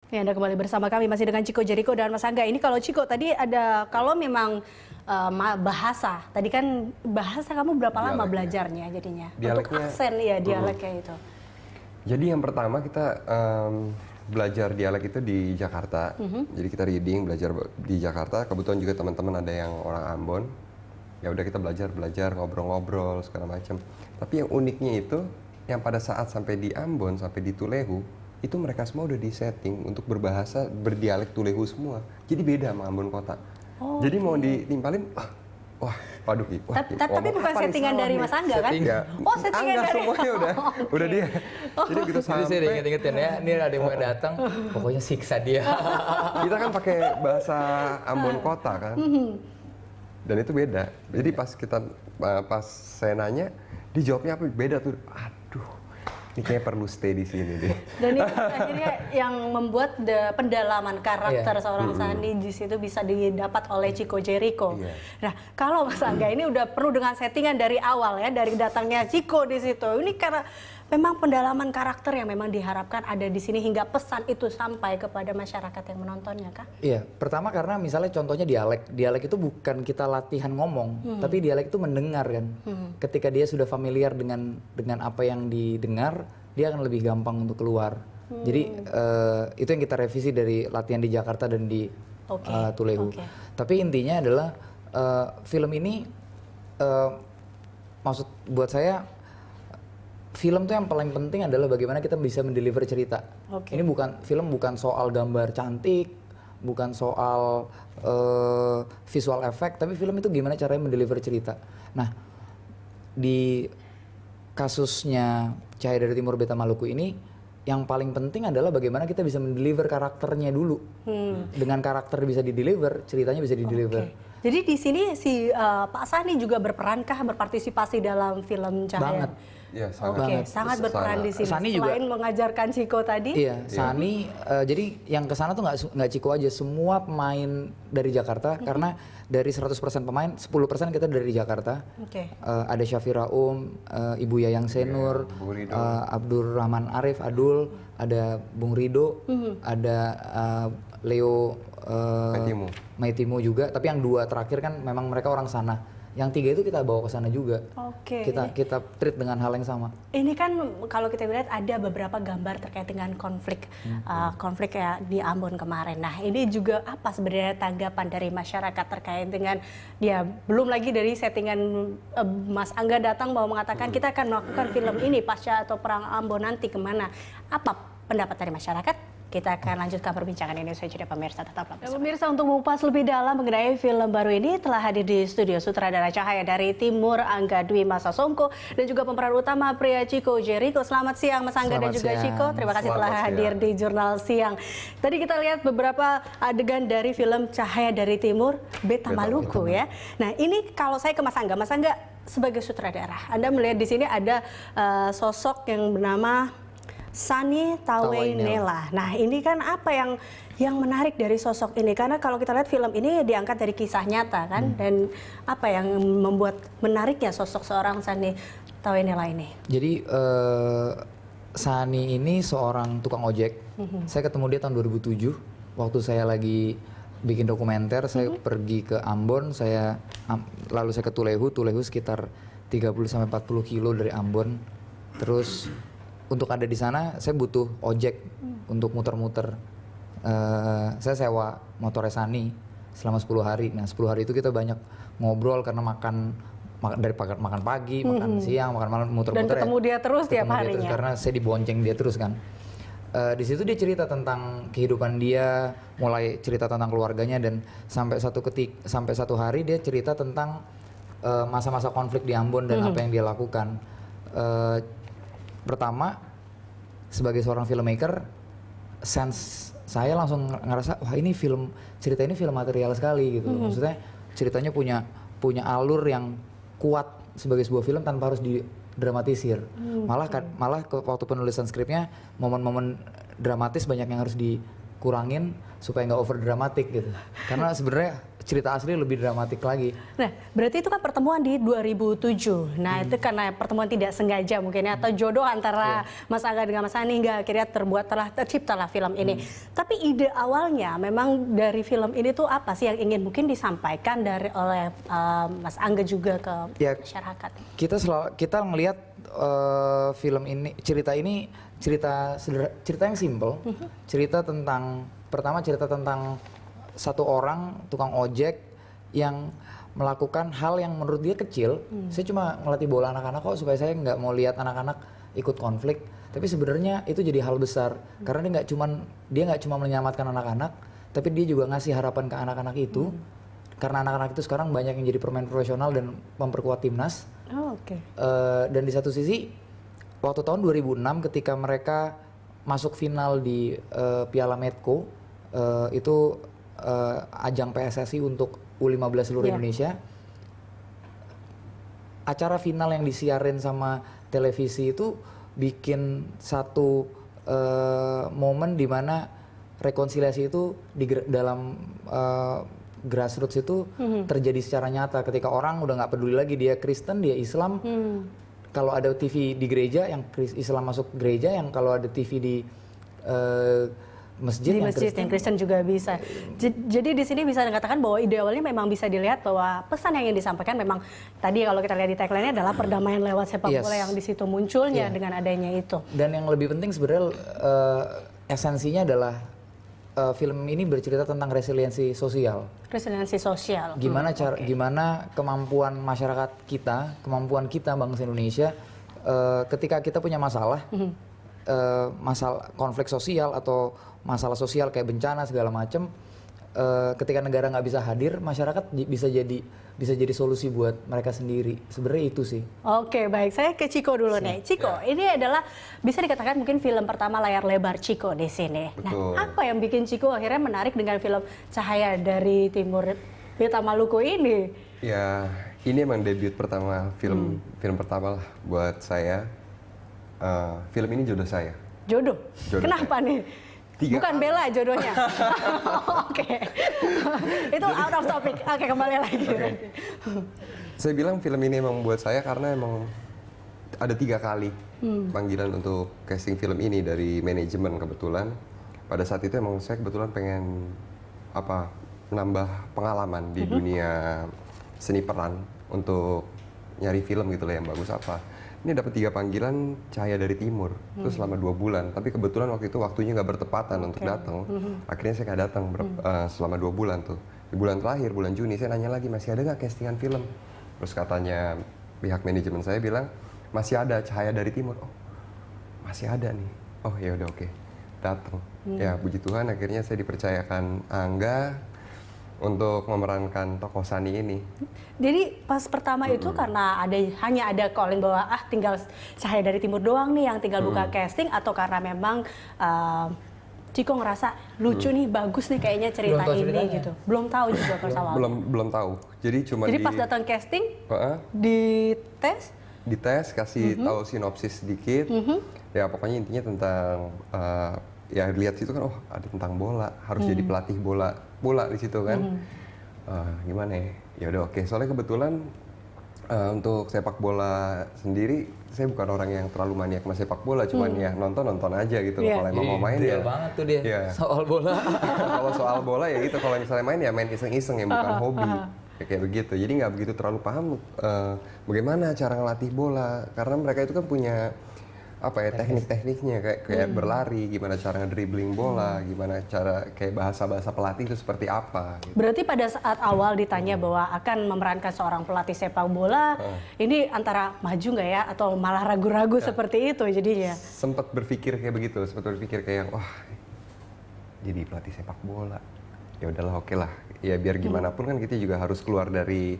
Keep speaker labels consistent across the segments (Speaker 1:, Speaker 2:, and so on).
Speaker 1: Ya, Anda kembali bersama kami masih dengan Chico Jericho dan Mas Angga. Ini kalau Chico tadi ada, kalau memang bahasa, tadi kan bahasa kamu berapa lama
Speaker 2: Dialeknya.
Speaker 1: belajarnya jadinya? Untuk
Speaker 2: Dialeknya,
Speaker 1: aksen ya, dialeknya itu.
Speaker 2: Jadi yang pertama kita belajar dialek itu di Jakarta. Jadi kita reading, belajar di Jakarta. Kebetulan juga teman-teman ada yang orang Ambon. Ya udah kita belajar, ngobrol-ngobrol segala macam. Tapi yang uniknya itu, yang pada saat sampai di Ambon, sampai di Tulehu, itu mereka semua udah disetting untuk berbahasa, berdialek Tulehu semua. Jadi beda sama Ambon kota.
Speaker 1: Oh,
Speaker 2: jadi mau ditimpalin, wah, waduh, wah,
Speaker 1: tapi bukan
Speaker 2: apa nih,
Speaker 1: settingan
Speaker 2: salah
Speaker 1: dari
Speaker 2: nih.
Speaker 1: Mas Angga kan?
Speaker 2: Ya.
Speaker 1: Oh, settingan
Speaker 2: Angga
Speaker 1: dari
Speaker 2: semuanya udah dia. Jadi begitu
Speaker 3: Jadi saya
Speaker 2: sampai,
Speaker 3: inget-ingetin ya, ini ada yang mau datang, pokoknya siksa dia.
Speaker 2: kita kan pakai bahasa Ambon kota kan. Dan itu beda. Jadi pas saya nanya, dijawabnya apa beda tuh. Aduh, ini kayaknya perlu stay di sini deh.
Speaker 1: Dan itu akhirnya yang membuat pendalaman karakter
Speaker 3: Iya.
Speaker 1: seorang Sani di situ bisa didapat oleh Chico Jericho.
Speaker 2: Iya.
Speaker 1: Nah, kalau Mas Angga ini udah perlu dengan settingan dari awal ya, dari datangnya Chico di situ. Ini karena memang pendalaman karakter yang memang diharapkan ada di sini hingga pesan itu sampai kepada masyarakat yang menontonnya, kah?
Speaker 3: Iya, pertama karena misalnya contohnya dialek. Dialek itu bukan kita latihan ngomong, tapi dialek itu mendengar kan. Ketika dia sudah familiar dengan apa yang didengar, dia akan lebih gampang untuk keluar. Jadi itu yang kita revisi dari latihan di Jakarta dan di Tulehu. Tapi intinya adalah film ini maksud buat saya, film tuh yang paling penting adalah bagaimana kita bisa mendeliver cerita. Ini film bukan soal gambar cantik, bukan soal visual effect, tapi film itu gimana caranya mendeliver cerita. Nah, di kasusnya Cahaya dari Timur Beta Maluku ini, yang paling penting adalah bagaimana kita bisa mendeliver karakternya dulu. Dengan karakter bisa dideliver, ceritanya bisa dideliver.
Speaker 1: Jadi di sini si Pak Sani juga berperankah, berpartisipasi dalam film Cahaya?
Speaker 3: Banget.
Speaker 2: Ya, sangat.
Speaker 1: Sangat berperan di sini.
Speaker 3: Sani juga,
Speaker 1: selain mengajarkan Chico tadi.
Speaker 3: Iya, Sani. Jadi yang kesana tuh nggak Chico aja, semua pemain dari Jakarta. Karena dari 100% pemain, 10% kita dari Jakarta. Ada Syafira Ibu Yayang Senur, Abdurrahman Arif, Adul, ada Bung Rido, ada Leo Maitimu juga. Tapi yang 2 terakhir kan memang mereka orang sana. Yang 3 itu kita bawa ke sana juga. Kita treat dengan hal yang sama.
Speaker 1: Ini kan kalau kita lihat ada beberapa gambar terkait dengan konflik ya di Ambon kemarin. Nah, ini juga apa sebenarnya tanggapan dari masyarakat terkait dengan ya belum lagi dari settingan Mas Angga datang mau mengatakan kita akan melakukan film ini pasca atau perang Ambon nanti kemana? Apa pendapat dari masyarakat? Kita akan lanjutkan perbincangan ini usai jeda pemirsa, tetaplah bersama. Pemirsa, untuk mengupas lebih dalam mengenai film baru ini telah hadir di studio sutradara Cahaya dari Timur Angga Dwi Masasongko dan juga pemeran utama pria Chico Jericho. Selamat siang Mas Angga dan juga Chico. Terima kasih telah hadir di Jurnal Siang. Tadi kita lihat beberapa adegan dari film Cahaya dari Timur Beta Maluku ya. Nah, ini kalau saya ke Mas Angga sebagai sutradara, Anda melihat di sini ada sosok yang bernama Sani Tawainela. Nah, ini kan apa yang menarik dari sosok ini? Karena kalau kita lihat film ini diangkat dari kisah nyata kan, dan apa yang membuat menariknya sosok seorang Sani Tawainela ini? Jadi
Speaker 3: Sani ini seorang tukang ojek. Saya ketemu dia tahun 2007 waktu saya lagi bikin dokumenter. Saya pergi ke Ambon, lalu saya ke Tulehu sekitar 30-40 kilo dari Ambon. Terus untuk ada di sana, saya butuh ojek untuk muter-muter. Saya sewa motornya Sani selama 10 hari. Nah, 10 hari itu kita banyak ngobrol karena makan pagi, makan siang, makan malam, muter-muter.
Speaker 1: Dan ketemu dia terus tiap harinya.
Speaker 3: Karena saya dibonceng dia terus kan. Di situ dia cerita tentang kehidupan dia, mulai cerita tentang keluarganya, dan sampai satu hari dia cerita tentang masa-masa konflik di Ambon dan apa yang dia lakukan. Pertama, sebagai seorang filmmaker, sense saya langsung ngerasa, wah cerita ini film material sekali gitu. Maksudnya ceritanya punya alur yang kuat sebagai sebuah film tanpa harus didramatisir. Malah waktu penulisan skripnya, momen-momen dramatis banyak yang harus dikurangin supaya nggak over dramatik gitu. Karena sebenarnya cerita asli lebih dramatik lagi.
Speaker 1: Nah, berarti itu kan pertemuan di 2007. Nah, itu karena pertemuan tidak sengaja mungkin ya, atau jodoh antara Mas Angga dengan Mas Sani hingga akhirnya terciptalah film ini. Tapi ide awalnya memang dari film ini tuh apa sih yang ingin mungkin disampaikan oleh Mas Angga juga ke
Speaker 3: Ya,
Speaker 1: masyarakat?
Speaker 3: Kita ngelihat film ini, cerita yang simple. Cerita tentang satu orang tukang ojek yang melakukan hal yang menurut dia kecil. Saya cuma ngelatih bola anak-anak kok supaya saya nggak mau lihat anak-anak ikut konflik. Tapi sebenarnya itu jadi hal besar karena dia nggak cuma menyelamatkan anak-anak, tapi dia juga ngasih harapan ke anak-anak itu. Karena anak-anak itu sekarang banyak yang jadi pemain profesional dan memperkuat timnas.
Speaker 1: Oh, oke.
Speaker 3: Dan di satu sisi waktu tahun 2006 ketika mereka masuk final di Piala Medco, itu ajang PSSI untuk U15 seluruh Indonesia. Acara final yang disiarin sama televisi itu bikin satu momen di mana rekonsiliasi itu dalam grassroots itu terjadi secara nyata ketika orang udah nggak peduli lagi dia Kristen, dia Islam. Kalau ada TV di gereja yang Islam masuk gereja, yang kalau ada TV di masjid yang
Speaker 1: Kristen juga bisa. Jadi di sini bisa dikatakan bahwa ide awalnya memang bisa dilihat bahwa pesan yang ingin disampaikan memang tadi kalau kita lihat di tagline-nya adalah perdamaian lewat sepak bola yang di situ munculnya dengan adanya itu.
Speaker 3: Dan yang lebih penting sebenarnya esensinya adalah film ini bercerita tentang resiliensi sosial.
Speaker 1: Resiliensi sosial.
Speaker 3: Gimana kemampuan masyarakat kita, kemampuan kita bangsa Indonesia ketika kita punya masalah konflik sosial atau masalah sosial kayak bencana segala macam, ketika negara nggak bisa hadir, masyarakat bisa jadi solusi buat mereka sendiri. Sebenarnya itu sih.
Speaker 1: Oke, baik. Saya ke Ciko dulu nih. Ciko, ini adalah bisa dikatakan mungkin film pertama layar lebar Ciko di sini.
Speaker 2: Betul.
Speaker 1: Nah, apa yang bikin Ciko akhirnya menarik dengan film Cahaya dari Timur Beta Maluku ini?
Speaker 2: Ya, ini emang debut pertama film pertama lah buat saya. Film ini jodoh saya.
Speaker 1: Jodoh? Kenapa nih? Bukan Bella jodohnya. Oke. Itu out of topic. Oke, kembali lagi.
Speaker 2: Saya bilang film ini emang buat saya karena emang ada 3 kali panggilan untuk casting film ini dari manajemen kebetulan. Pada saat itu emang saya kebetulan pengen menambah pengalaman di dunia seni peran untuk nyari film gitu lah yang bagus apa. Ini dapat 3 panggilan Cahaya dari Timur itu selama 2 bulan. Tapi kebetulan waktu itu waktunya nggak bertepatan untuk datang. Akhirnya saya nggak datang selama 2 bulan tuh. Di bulan terakhir, bulan Juni, saya nanya lagi masih ada nggak castingan film. Terus katanya pihak manajemen saya bilang masih ada Cahaya dari Timur. Oh masih ada nih. Oh ya udah oke. Datang. Ya puji Tuhan akhirnya saya dipercayakan Angga untuk memerankan tokoh Sani ini.
Speaker 1: Jadi pas pertama itu karena hanya ada calling bahwa tinggal Cahaya dari Timur doang nih yang tinggal buka casting, atau karena memang Ciko ngerasa lucu nih, bagus nih kayaknya cerita ini gitu. Belum tahu juga pas awal.
Speaker 2: Belum tahu. Jadi
Speaker 1: pas datang casting dites
Speaker 2: kasih tahu sinopsis sedikit. Ya pokoknya intinya tentang ya lihat situ kan ada tentang bola, harus jadi pelatih bola di situ kan. Gimana ya? Ya udah oke. Soalnya kebetulan untuk sepak bola sendiri saya bukan orang yang terlalu maniak sama sepak bola, cuman ya nonton aja gitu. Kalau emang mau main ya
Speaker 3: banget tuh dia. Soal bola.
Speaker 2: Kalau soal bola ya gitu, kalau misalnya main ya main iseng-iseng ya, bukan hobi. Kayak begitu. Jadi nggak begitu terlalu paham bagaimana cara ngelatih bola, karena mereka itu kan punya teknik-tekniknya kayak berlari, gimana cara ngedribbling bola, gimana cara kayak bahasa-bahasa pelatih itu seperti apa gitu.
Speaker 1: Berarti pada saat awal ditanya bahwa akan memerankan seorang pelatih sepak bola, ini antara maju nggak ya atau malah ragu-ragu seperti itu jadinya?
Speaker 2: Sempat berpikir kayak begitu, kayak wah jadi pelatih sepak bola. Ya udahlah oke lah. Ya biar gimana pun kan kita juga harus keluar dari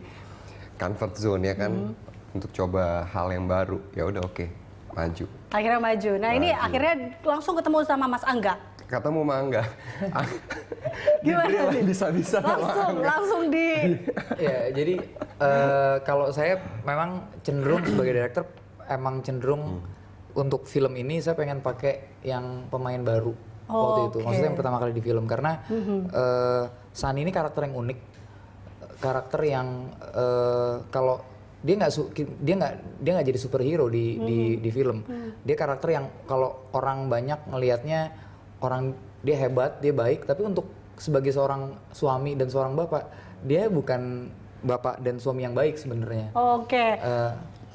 Speaker 2: comfort zone ya kan, untuk coba hal yang baru. Ya udah oke. Maju. Akhirnya
Speaker 1: maju. Nah ini akhirnya langsung ketemu sama Mas Angga.
Speaker 2: Ketemu sama Angga.
Speaker 1: Gimana nih?
Speaker 2: Bisa-bisa
Speaker 1: langsung di.
Speaker 3: Ya jadi kalau saya memang cenderung sebagai director emang cenderung untuk film ini saya pengen pakai yang pemain baru waktu itu. Maksudnya yang pertama kali di film karena Sani ini karakter yang unik. karakter yang kalau dia nggak jadi superhero di film. Dia karakter yang kalau orang banyak ngelihatnya dia hebat, dia baik, tapi untuk sebagai seorang suami dan seorang bapak, dia bukan bapak dan suami yang baik sebenarnya.
Speaker 1: Oke.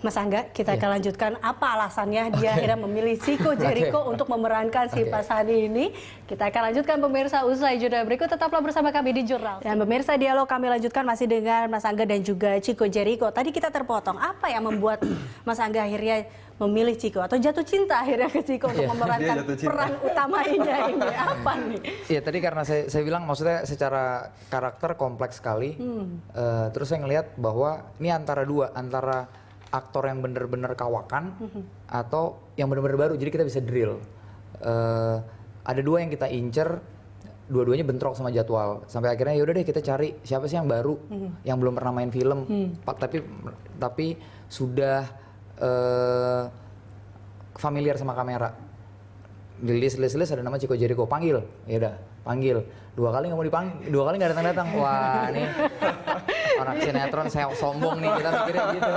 Speaker 1: Mas Angga, kita akan lanjutkan apa alasannya dia akhirnya memilih Chico Jericho untuk memerankan si Pak Sani ini. Kita akan lanjutkan pemirsa usai jeda berikut, tetaplah bersama kami di Jurnal. Dan pemirsa, dialog kami lanjutkan masih dengan Mas Angga dan juga Chico Jericho. Tadi kita terpotong, apa yang membuat Mas Angga akhirnya memilih Chico atau jatuh cinta akhirnya ke Chico untuk memerankan peran utamanya ini? Apa nih?
Speaker 3: Iya, tadi karena saya bilang maksudnya secara karakter kompleks sekali. Terus saya ngelihat bahwa ini antara aktor yang bener-bener kawakan atau yang bener-bener baru, jadi kita bisa drill. Ada dua yang kita incer, dua-duanya bentrok sama jadwal, sampai akhirnya yaudah deh kita cari siapa sih yang baru, yang belum pernah main film, tapi sudah familiar sama kamera. Di list ada nama Chico Jericho, panggil, ya udah panggil. 2 kali nggak mau dipanggil, 2 kali nggak datang. Wah, ini orang sinetron saya sombong nih, kita mikirnya gitu.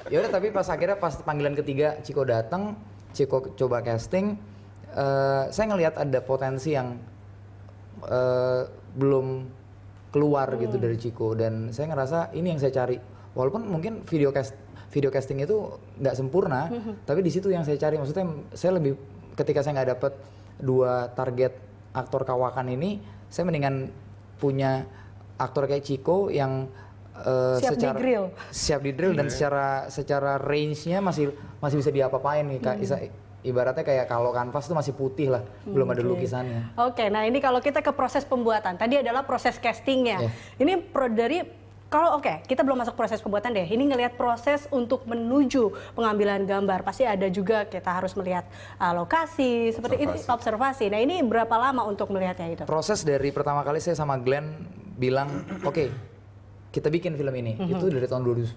Speaker 3: Ya udah, tapi pas panggilan ketiga Chico datang, Chico coba casting, saya ngelihat ada potensi yang belum keluar gitu dari Chico, dan saya ngerasa ini yang saya cari. Walaupun mungkin video casting itu nggak sempurna, tapi di situ yang saya cari. Maksudnya saya lebih, ketika saya nggak dapet 2 target aktor kawakan ini, saya mendingan punya aktor kayak Chico yang siap di drill dan secara range-nya masih bisa diapa-apain nih, Kak. Ibaratnya kayak kalau kanvas itu masih putih lah, belum ada lukisannya.
Speaker 1: Oke, nah ini kalau kita ke proses pembuatan, tadi adalah proses castingnya. Ini kita belum masuk proses pembuatan deh. Ini ngelihat proses untuk menuju pengambilan gambar. Pasti ada juga kita harus melihat lokasi, seperti itu, observasi. Nah, ini berapa lama untuk melihatnya itu?
Speaker 3: Proses dari pertama kali saya sama Glenn bilang, oke, kita bikin film ini. Itu dari tahun 2010.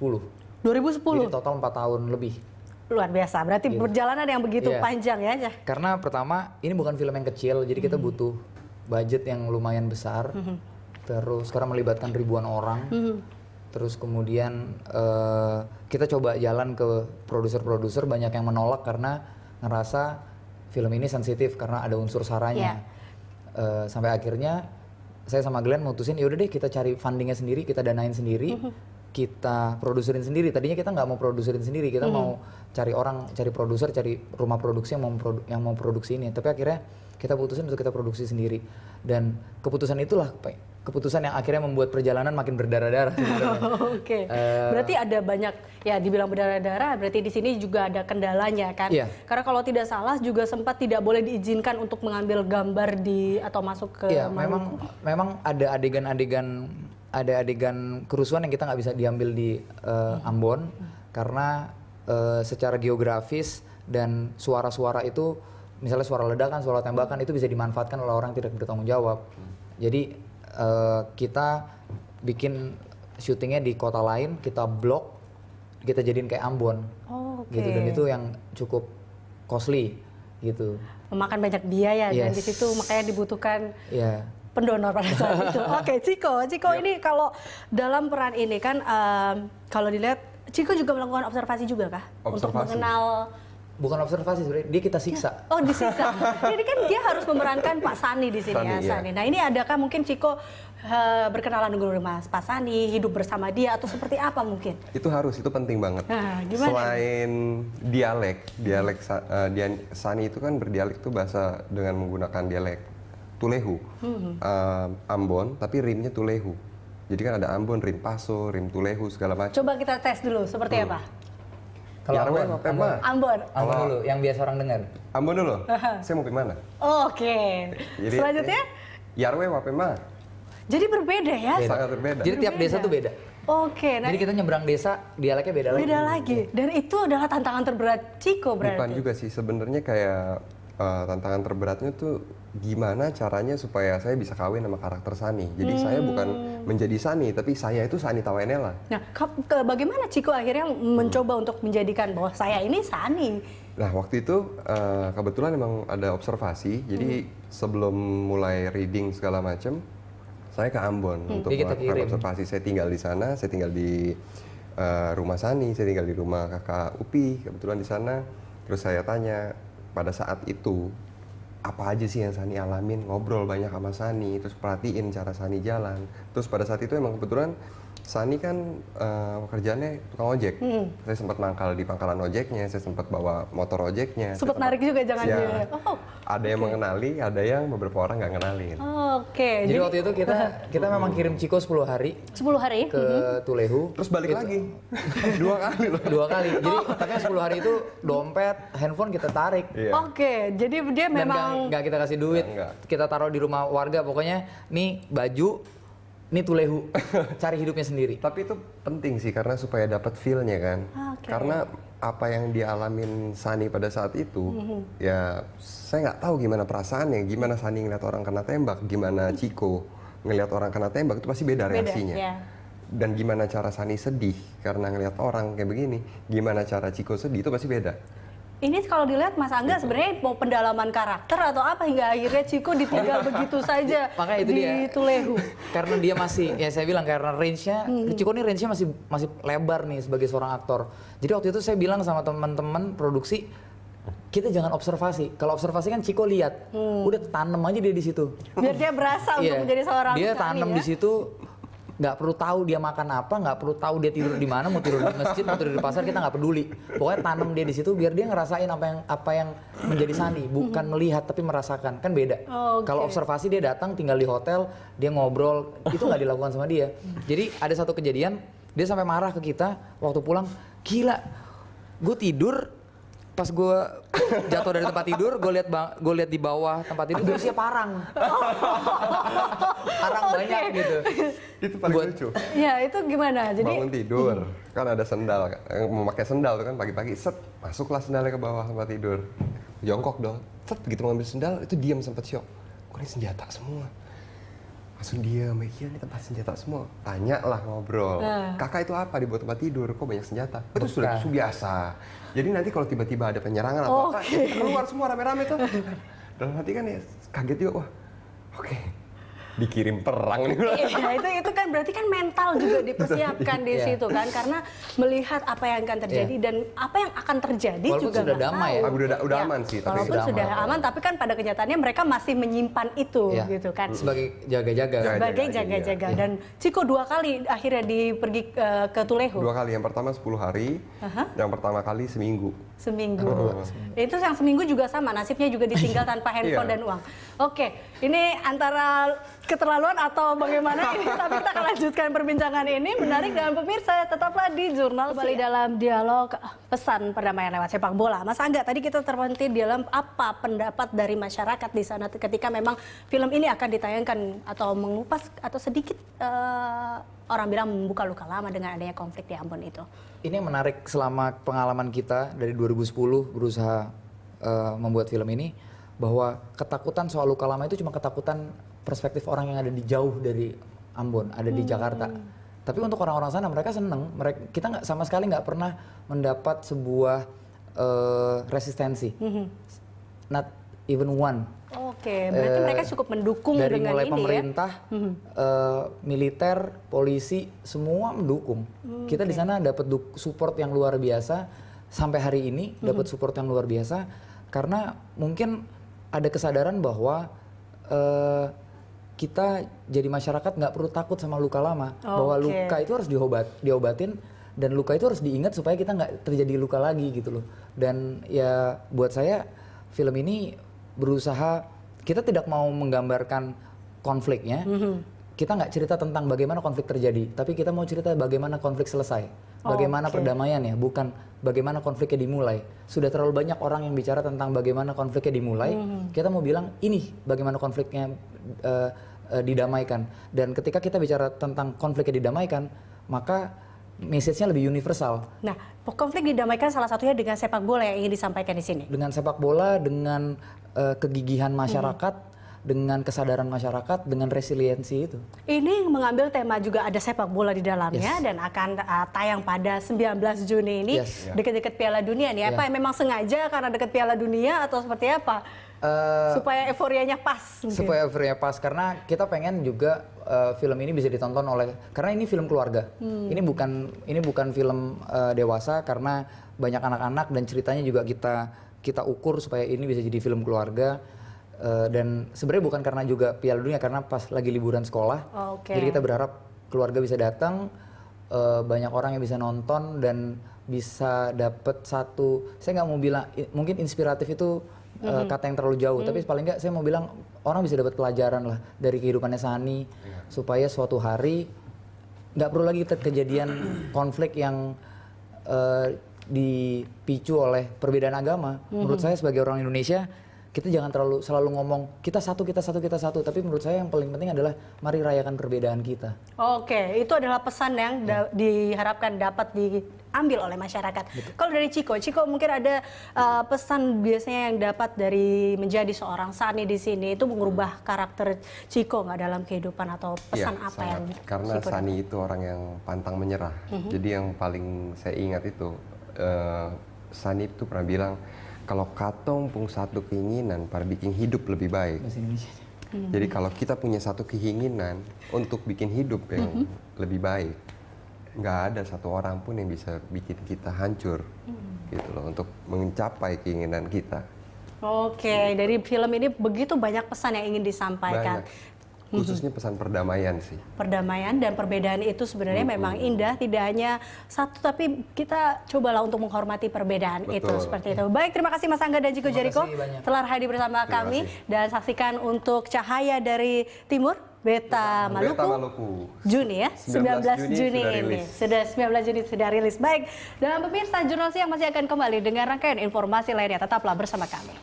Speaker 1: 2010?
Speaker 3: Jadi total 4 tahun lebih.
Speaker 1: Luar biasa, berarti perjalanan yang begitu panjang ya.
Speaker 3: Karena pertama, ini bukan film yang kecil, jadi kita butuh budget yang lumayan besar. Terus sekarang melibatkan ribuan orang. Terus kemudian kita coba jalan ke produser-produser, banyak yang menolak karena ngerasa film ini sensitif karena ada unsur saranya. Sampai akhirnya saya sama Glenn mutusin, yaudah deh kita cari fundingnya sendiri, kita danain sendiri, kita produserin sendiri. Tadinya kita nggak mau produserin sendiri, kita mau cari produser, cari rumah produksi yang mau produksi ini. Tapi akhirnya kita putusin untuk kita produksi sendiri. Dan keputusan itulah keputusan yang akhirnya membuat perjalanan makin berdarah-darah.
Speaker 1: Oke. Berarti ada banyak, ya dibilang berdarah-darah, berarti di sini juga ada kendalanya kan? Karena kalau tidak salah juga sempat tidak boleh diizinkan untuk mengambil gambar atau masuk ke
Speaker 3: memang ada adegan kerusuhan yang kita nggak bisa diambil di Ambon karena secara geografis dan suara-suara itu, misalnya suara ledakan, suara tembakan itu bisa dimanfaatkan oleh orang tidak bertanggung jawab. Jadi kita bikin syutingnya di kota lain, kita blok, kita jadiin kayak Ambon, gitu. Dan itu yang cukup costly, gitu.
Speaker 1: Memakan banyak biaya dan di situ makanya dibutuhkan pendonor pada saat itu. Oke, Chico ini kalau dalam peran ini kan kalau dilihat Chico juga melakukan observasi juga kah? Untuk mengenal.
Speaker 3: Bukan observasi sebenarnya, dia kita siksa.
Speaker 1: Oh, disiksa. Jadi kan dia harus memerankan Pak Sani di sini Sani. Nah, ini adakah mungkin Chico berkenalan dengan Mas Pak Sani, hidup bersama dia atau seperti apa mungkin?
Speaker 2: Itu penting banget.
Speaker 1: Nah, gimana?
Speaker 2: Selain dialek Sani itu kan berdialek itu bahasa dengan menggunakan dialek Tulehu, Ambon, tapi rimnya Tulehu. Jadi kan ada Ambon, rim Paso, rim Tulehu segala macam.
Speaker 1: Coba kita tes dulu seperti apa?
Speaker 3: Kalau
Speaker 1: Ambon
Speaker 3: dulu, yang biasa orang dengar.
Speaker 2: Ambon dulu. Saya mau ke mana?
Speaker 1: Oke. Selanjutnya?
Speaker 2: Yarwe Wapema.
Speaker 1: Jadi berbeda ya?
Speaker 2: Sangat berbeda.
Speaker 3: Jadi tiap desa tuh beda.
Speaker 1: Oke.
Speaker 3: Jadi kita nyebrang desa, dialeknya beda lagi.
Speaker 1: Beda lagi. Dan itu adalah tantangan terberat Chico berarti?
Speaker 2: Bukan juga sih, sebenarnya kayak tantangan terberatnya tuh gimana caranya supaya saya bisa kawin sama karakter Sani. Jadi saya bukan menjadi Sani, tapi saya itu Sani Tawenela.
Speaker 1: Nah, bagaimana Chico akhirnya mencoba untuk menjadikan bahwa saya ini Sani?
Speaker 2: Nah, waktu itu kebetulan emang ada observasi. Jadi sebelum mulai reading segala macam, Saya ke Ambon untuk
Speaker 3: Jadi kita
Speaker 2: melakukan
Speaker 3: kirim.
Speaker 2: observasi. Saya tinggal di sana, saya tinggal di rumah Sani, saya tinggal di rumah kakak Upi, kebetulan di sana. Terus saya tanya, pada saat itu, apa aja sih yang Sani alamin, ngobrol banyak sama Sani, terus perhatiin cara Sani jalan. Terus pada saat itu emang kebetulan Sani kan pekerjaannya tukang ojek. Saya sempat mangkal di pangkalan ojeknya, saya sempat bawa motor ojeknya.
Speaker 1: Sempat
Speaker 2: saya
Speaker 1: narik juga jangan
Speaker 2: Ya,
Speaker 1: dia. Oh,
Speaker 2: ada yang mengenali, ada yang beberapa orang nggak kenalin.
Speaker 1: oke.
Speaker 3: Jadi waktu itu kita memang kirim Ciko 10 hari
Speaker 1: 10 hari.
Speaker 3: ke Tulehu.
Speaker 2: Terus balik lagi, 2 kali loh.
Speaker 3: 2 kali. Jadi tapi 10 hari itu dompet, handphone kita tarik.
Speaker 2: Iya.
Speaker 1: Oke, jadi dia
Speaker 3: Dan
Speaker 1: memang
Speaker 3: nggak kita kasih duit,
Speaker 2: Nggak.
Speaker 3: kita taruh di rumah warga. Pokoknya nih baju, nih Tulehu, cari hidupnya sendiri.
Speaker 2: Tapi itu penting sih karena supaya dapat feel-nya kan.
Speaker 1: Oke.
Speaker 2: Karena apa yang dialamin Sani pada saat itu, ya saya nggak tahu gimana perasaannya, gimana Sani ngeliat orang kena tembak, gimana Ciko ngeliat orang kena tembak itu pasti beda reaksinya.
Speaker 1: ya.
Speaker 2: Dan gimana cara Sani sedih karena ngeliat orang kayak begini, gimana cara Ciko sedih itu pasti beda.
Speaker 1: Ini kalau dilihat Mas Angga sebenarnya mau pendalaman karakter atau apa hingga akhirnya Ciko ditinggal begitu saja
Speaker 3: Makanya itu
Speaker 1: di
Speaker 3: dia.
Speaker 1: Tulehu.
Speaker 3: Karena dia masih, ya saya bilang karena range-nya, Ciko nih range-nya masih lebar nih sebagai seorang aktor. Jadi waktu itu saya bilang sama teman-teman produksi, kita jangan observasi. Kalau observasi kan Ciko lihat, udah tanam aja dia di situ.
Speaker 1: Biar dia berasa
Speaker 3: Iya.
Speaker 1: untuk menjadi seorang
Speaker 3: Dia
Speaker 1: Sani
Speaker 3: tanam
Speaker 1: ya.
Speaker 3: di situ, nggak perlu tahu dia makan apa, nggak perlu tahu dia tidur di mana, mau tidur di masjid, mau tidur di pasar, kita nggak peduli. Pokoknya tanam dia di situ biar dia ngerasain apa yang menjadi Sani, bukan melihat tapi merasakan, kan beda.
Speaker 1: Oke.
Speaker 3: Kalau observasi dia datang tinggal di hotel, dia ngobrol, itu nggak dilakukan sama dia. Jadi ada satu kejadian, dia sampai marah ke kita waktu pulang, gila, gue tidur. Pas gue jatuh dari tempat tidur, gue lihat di bawah tempat tidur dia isinya parang. Parang banyak gitu.
Speaker 2: Itu paling
Speaker 3: Buat-
Speaker 2: lucu.
Speaker 1: Ya, itu gimana? Jadi
Speaker 2: Bangun tidur, kan ada sendal, mau pakai sendal tuh kan pagi-pagi, set, masuklah sendalnya ke bawah tempat tidur. Jongkok dong, set, begitu mengambil sendal, itu diam sempat syok. Kok ini senjata semua? Langsung diam, iya ini tempat senjata semua. Tanya lah ngobrol, kakak itu apa dibuat tempat tidur, kok banyak senjata? Itu sudah biasa. Jadi nanti kalau tiba-tiba ada penyerangan atau apa, ya keluar semua rame-rame tuh. Dalam hati kan ya kaget juga, wah oke. Dikirim perang nih.
Speaker 1: Iya, itu kan berarti kan mental juga dipersiapkan di
Speaker 3: Iya.
Speaker 1: situ kan, karena melihat apa yang akan terjadi dan apa yang akan terjadi
Speaker 3: Walaupun
Speaker 1: juga
Speaker 3: sudah
Speaker 1: nggak
Speaker 3: damai
Speaker 1: tahu.
Speaker 3: ya.
Speaker 2: Udah aman sih, tapi
Speaker 1: walaupun
Speaker 3: sudah
Speaker 1: sudah
Speaker 3: aman.
Speaker 1: aman, tapi kan pada kenyataannya mereka masih menyimpan itu
Speaker 3: Iya.
Speaker 1: gitu kan.
Speaker 3: Sebagai jaga-jaga.
Speaker 2: Jaga.
Speaker 1: Sebagai
Speaker 2: Jaga-jaga,
Speaker 1: jaga-jaga
Speaker 2: iya.
Speaker 1: dan Ciko 2 kali akhirnya pergi ke Tulehu.
Speaker 2: 2 kali, yang pertama 10 hari, yang pertama kali seminggu.
Speaker 1: Seminggu. Itu yang seminggu juga sama, nasibnya juga ditinggal tanpa handphone
Speaker 2: Iya.
Speaker 1: dan uang. Oke, ini antara keterlaluan atau bagaimana ini, tapi kita akan lanjutkan perbincangan ini. Menarik dan pemirsa, tetaplah di Jurnal Kembali dalam dialog pesan perdamaian lewat sepak bola. Mas Angga, tadi kita terhenti dalam apa pendapat dari masyarakat di sana ketika memang film ini akan ditayangkan atau mengupas atau sedikit orang bilang membuka luka lama dengan adanya konflik di Ambon itu.
Speaker 3: Ini yang menarik selama pengalaman kita dari 2010 berusaha membuat film ini, bahwa ketakutan soal luka lama itu cuma ketakutan perspektif orang yang ada di jauh dari Ambon, ada di Jakarta. Tapi untuk orang-orang sana mereka seneng, kita nggak sama sekali nggak pernah mendapat sebuah resistensi, not even one.
Speaker 1: Oke, berarti mereka cukup mendukung
Speaker 3: Dari
Speaker 1: dengan
Speaker 3: mulai
Speaker 1: ini
Speaker 3: pemerintah, militer, polisi, semua mendukung. Kita di sana dapat support yang luar biasa sampai hari ini, dapat support yang luar biasa karena mungkin ada kesadaran bahwa kita jadi masyarakat nggak perlu takut sama luka lama, bahwa luka itu harus diobatin dan luka itu harus diingat supaya kita nggak terjadi luka lagi gitu loh. Dan ya buat saya film ini berusaha, kita tidak mau menggambarkan konfliknya, kita nggak cerita tentang bagaimana konflik terjadi, tapi kita mau cerita bagaimana konflik selesai, bagaimana perdamaian ya, bukan bagaimana konfliknya dimulai. Sudah terlalu banyak orang yang bicara tentang bagaimana konfliknya dimulai, kita mau bilang ini bagaimana konfliknya didamaikan. Dan ketika kita bicara tentang konfliknya didamaikan, maka message-nya lebih universal.
Speaker 1: Nah, konflik didamaikan salah satunya dengan sepak bola yang ingin disampaikan di sini.
Speaker 3: Dengan sepak bola, dengan kegigihan masyarakat, dengan kesadaran masyarakat, dengan resiliensi itu.
Speaker 1: Ini mengambil tema juga ada sepak bola di dalamnya dan akan tayang pada 19 Juni ini, dekat-dekat Piala Dunia nih. Apa memang sengaja karena dekat Piala Dunia atau seperti apa? Supaya euforianya pas. mungkin.
Speaker 3: Supaya euforianya pas, karena kita pengen juga film ini bisa ditonton karena ini film keluarga. Ini bukan film dewasa, karena banyak anak-anak dan ceritanya juga kita ukur supaya ini bisa jadi film keluarga. Dan sebenarnya bukan karena juga Piala Dunia, karena pas lagi liburan sekolah. Jadi kita berharap keluarga bisa datang, banyak orang yang bisa nonton dan bisa dapet satu, saya nggak mau bilang mungkin inspiratif itu kata yang terlalu jauh, tapi paling nggak saya mau bilang orang bisa dapat pelajaran lah dari kehidupannya Sunny, supaya suatu hari nggak perlu lagi kejadian konflik yang dipicu oleh perbedaan agama. Menurut saya sebagai orang Indonesia, kita jangan selalu ngomong kita satu, tapi menurut saya yang paling penting adalah mari rayakan perbedaan kita.
Speaker 1: Oke, itu adalah pesan yang diharapkan dapat diambil oleh masyarakat. Kalau dari Chiko mungkin ada pesan biasanya yang dapat dari menjadi seorang Sunny di sini itu mengubah karakter Chiko nggak dalam kehidupan, atau pesan
Speaker 2: Iya,
Speaker 1: apa
Speaker 2: sangat.
Speaker 1: yang
Speaker 2: Karena
Speaker 1: Chiko
Speaker 2: Sunny itu orang yang pantang menyerah. Jadi yang paling saya ingat itu Sunny itu pernah bilang, kalau katong pun satu keinginan pada bikin hidup lebih baik.
Speaker 3: Bahasa Indonesia.
Speaker 2: Jadi kalau kita punya satu keinginan untuk bikin hidup yang lebih baik, nggak ada satu orang pun yang bisa bikin kita hancur, gitu loh, untuk mencapai keinginan kita.
Speaker 1: Oke, dari film ini begitu banyak pesan yang ingin disampaikan.
Speaker 2: Banyak. Khususnya pesan perdamaian sih.
Speaker 1: Perdamaian dan perbedaan itu sebenarnya memang indah, tidak hanya satu, tapi kita cobalah untuk menghormati perbedaan itu,
Speaker 2: Betul.
Speaker 1: seperti itu. Baik, terima kasih Mas Angga dan Chiko
Speaker 3: Terima
Speaker 1: Jericho
Speaker 3: kasih banyak.
Speaker 1: telah hadir bersama
Speaker 2: Terima
Speaker 1: kami,
Speaker 2: kasih.
Speaker 1: dan saksikan untuk Cahaya dari Timur, Beta Maluku, Juni ya, 19 Juni
Speaker 2: sudah
Speaker 1: ini.
Speaker 2: rilis.
Speaker 1: Sudah 19 Juni sudah rilis. Baik, dan pemirsa Jurnal Siang masih akan kembali dengan rangkaian informasi lainnya. Tetaplah bersama kami.